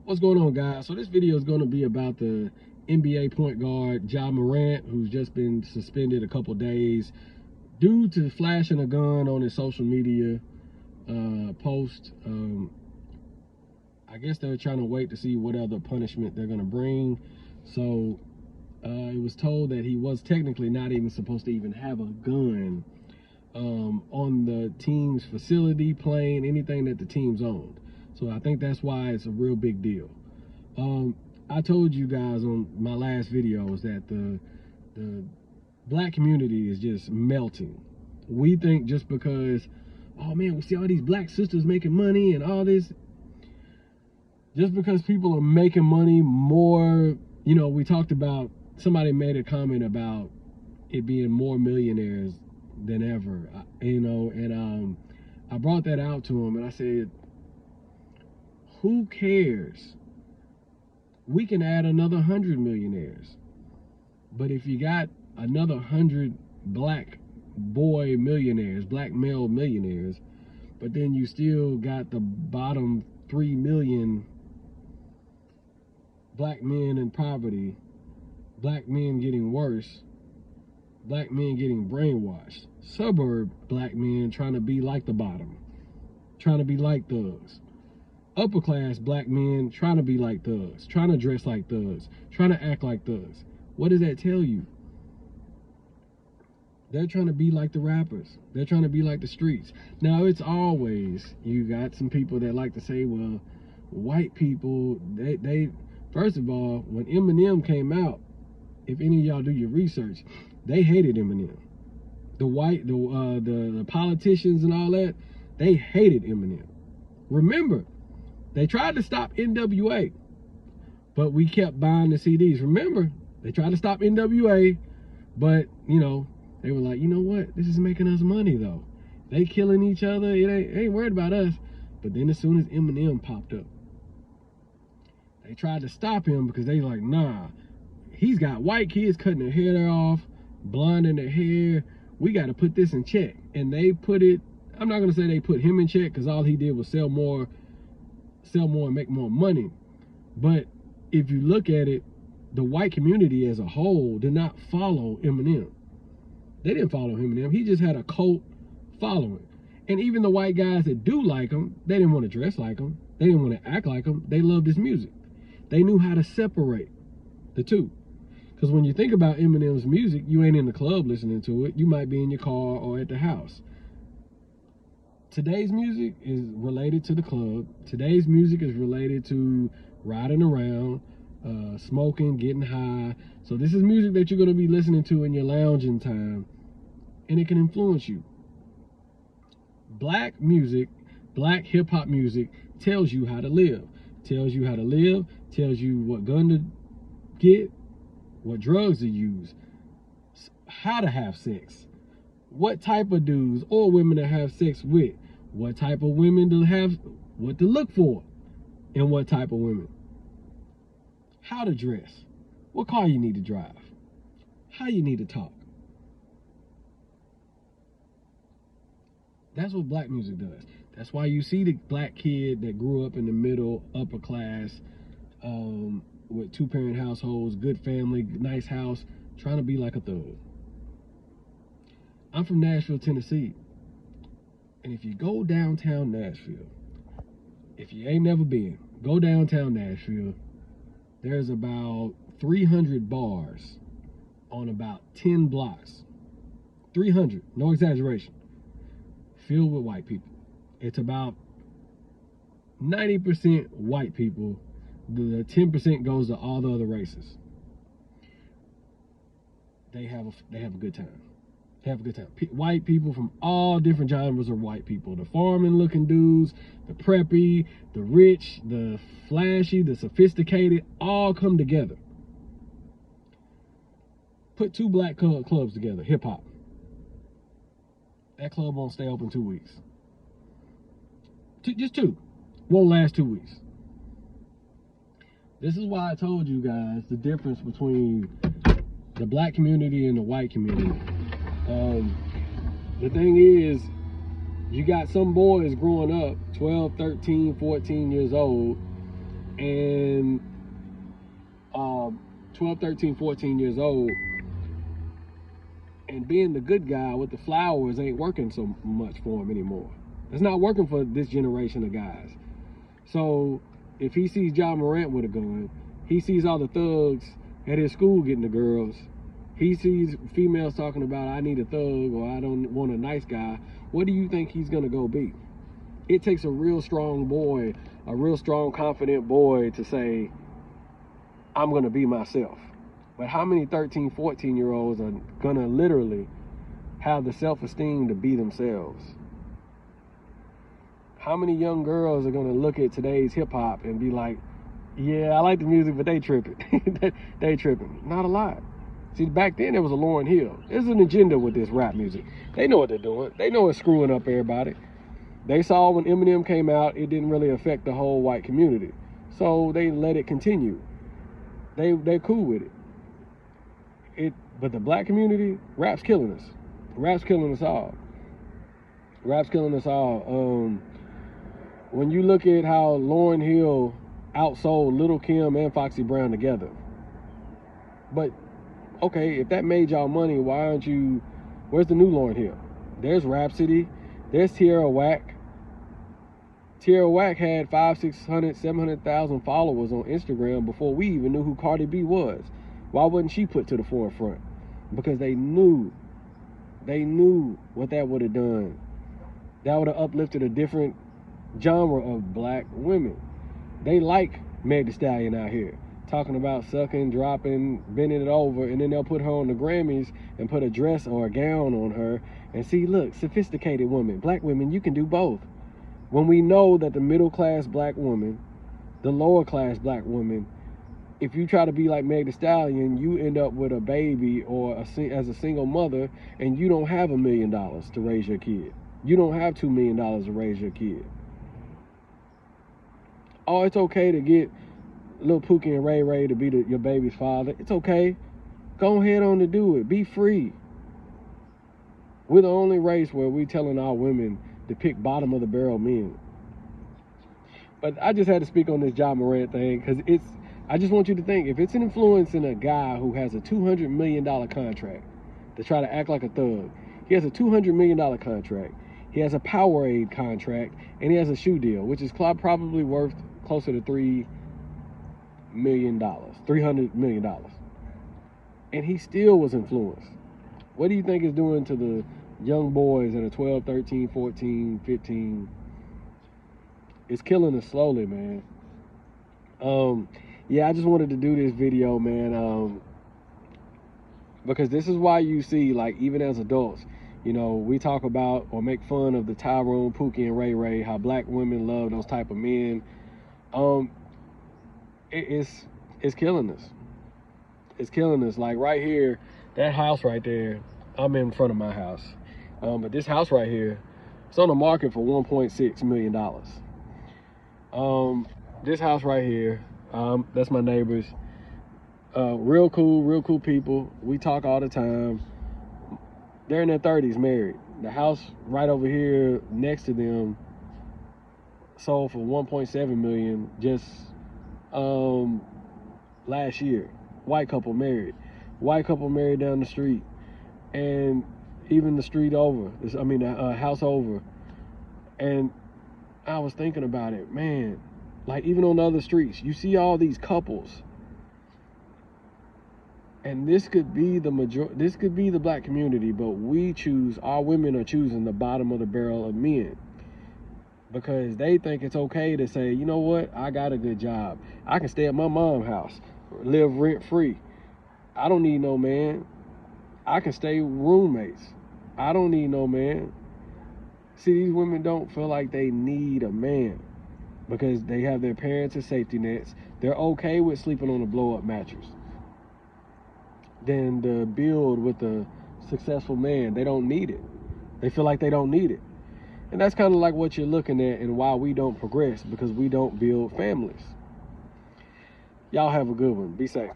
What's going on, guys? So this video is going to be about the NBA point guard Morant, who's just been suspended a couple days due to flashing a gun on his social media post. I guess they're trying to wait to see what other punishment they're going to bring. So it was told that he was technically not even supposed to even have a gun on the team's facility, plane, anything that the team's owned. So I think that's why it's a real big deal. I told you guys on my last videos that the black community is just melting. We think just because, oh man, we see all these black sisters making money and all this, just because people are making money more, you know, we talked about, somebody made a comment about it being more millionaires than ever, you know, and I brought that out to him and I said, who cares? We can add another 100 millionaires. But if you got another 100 black boy millionaires, black male millionaires, but then you still got the bottom 3 million black men in poverty, black men getting worse, black men getting brainwashed, suburb black men trying to be like the bottom, trying to be like thugs, upper class black men trying to be like thugs, trying to dress like thugs, trying to act like thugs. What does that tell you? They're trying to be like the rappers. They're trying to be like the streets. Now, it's always, you got some people that like to say, well, white people, they first of all, when Eminem came out, if any of y'all do your research, they hated Eminem. The politicians and all that, they hated Eminem. Remember, they tried to stop NWA, but we kept buying the CDs. Remember, they tried to stop NWA, but, you know, they were like, you know what? This is making us money, though. They killing each other. It ain't worried about us. But then as soon as Eminem popped up, they tried to stop him because they like, nah, he's got white kids cutting their hair off, blonding their hair. We got to put this in check. And they put it, I'm not going to say they put him in check because all he did was sell more and make more money. But if you look at it, the white community as a whole did not follow Eminem. They didn't follow Eminem. He just had a cult following. And even the white guys that do like him, they didn't want to dress like him. They didn't want to act like him. They loved his music. They knew how to separate the two. Because when you think about Eminem's music, you ain't in the club listening to it. You might be in your car or at the house. Today's music is related to the club. Today's music is related to riding around, smoking, getting high. So this is music that you're going to be listening to in your lounging time, and it can influence you. Black music, black hip-hop music tells you how to live. Tells you how to live, tells you what gun to get, what drugs to use, how to have sex, what type of dudes or women to have sex with, what type of women to have, what to look for, and what type of women, how to dress, what car you need to drive, how you need to talk. That's what black music does. That's why you see the black kid that grew up in the middle, upper class, with two-parent households, good family, nice house, trying to be like a thug. I'm from Nashville, Tennessee. And if you go downtown Nashville, if you ain't never been, go downtown Nashville. There's about 300 bars on about 10 blocks. 300, no exaggeration, filled with white people. It's about 90% white people. The 10% goes to all the other races. They have a good time. They have a good time. White people from all different genres of white people. The farming looking dudes, the preppy, the rich, the flashy, the sophisticated, all come together. Put two black clubs together, hip hop. That club won't stay open 2 weeks. Just two. Won't last 2 weeks. This is why I told you guys the difference between the black community and the white community. The thing is, you got some boys growing up 12, 13, 14 years old, and 12, 13, 14 years old, and being the good guy with the flowers ain't working so much for him anymore. It's not working for this generation of guys. So if he sees Ja Morant with a gun, he sees all the thugs at his school getting the girls, he sees females talking about, I need a thug, or I don't want a nice guy, what do you think he's gonna go be? It takes a real strong boy, a real strong, confident boy to say, I'm gonna be myself. But how many 13, 14-year-olds are gonna literally have the self-esteem to be themselves? How many young girls are gonna look at today's hip-hop and be like, yeah, I like the music, but they tripping. they tripping. Not a lot. See, back then there was a Lauryn Hill. There's an agenda with this rap music. They know what they're doing. They know it's screwing up everybody. They saw when Eminem came out, it didn't really affect the whole white community. So they let it continue. They're cool with it. But the black community, rap's killing us. Rap's killing us all. Rap's killing us all. When you look at how Lauryn Hill outsold Lil' Kim and Foxy Brown together. But, okay, if that made y'all money, why aren't you, where's the new Lauryn Hill? There's Rhapsody. There's Tierra Whack. Tierra Whack had 500, 600, 700,000 followers on Instagram before we even knew who Cardi B was. Why wasn't she put to the forefront? Because they knew what that would have done. That would have uplifted a different genre of black women. They like Meg Thee Stallion out here, talking about sucking, dropping, bending it over, and then they'll put her on the Grammys and put a dress or a gown on her and see, look, sophisticated woman. Black women, you can do both. When we know that the middle-class black woman, the lower-class black woman, if you try to be like Meg Thee Stallion, you end up with a baby or as a single mother, and you don't have $1 million to raise your kid. You don't have $2 million to raise your kid. Oh, it's okay to get Lil Pookie and Ray Ray to be your baby's father. It's okay. Go ahead on to do it. Be free. We're the only race where we're telling our women to pick bottom of the barrel men. But I just had to speak on this Ja Morant thing because I just want you to think, if it's an influence in a guy who has a $200 million contract to try to act like a thug, he has a $200 million contract, he has a Powerade contract, and he has a shoe deal, which is probably worth closer to $300 million. And he still was influenced. What do you think it's doing to the young boys that are 12, 13, 14, 15? It's killing us slowly, man. Yeah, I just wanted to do this video, man, because this is why you see, like, even as adults, you know, we talk about or make fun of the Tyrone, Pookie, and Ray Ray, how black women love those type of men. It's killing us. It's killing us. Like right here, that house right there, I'm in front of my house. But this house right here, it's on the market for $1.6 million. This house right here, that's my neighbors. Real cool people. We talk all the time. They're in their 30s, married. The house right over here next to them sold for $1.7 million just last year. White couple married down the street, and even the street over, the house over. And I was thinking about it, man, like even on the other streets, you see all these couples, and this could be the black community, but our women are choosing the bottom of the barrel of men because they think it's okay to say, you know what, I got a good job, I can stay at my mom's house, live rent free, I don't need no man, I can stay roommates, I don't need no man. See, these women don't feel like they need a man because they have their parents as safety nets. They're okay with sleeping on a blow-up mattress than to build with a successful man. They don't need it. They feel like they don't need it. And that's kind of like what you're looking at and why we don't progress, because we don't build families. Y'all have a good one. Be safe.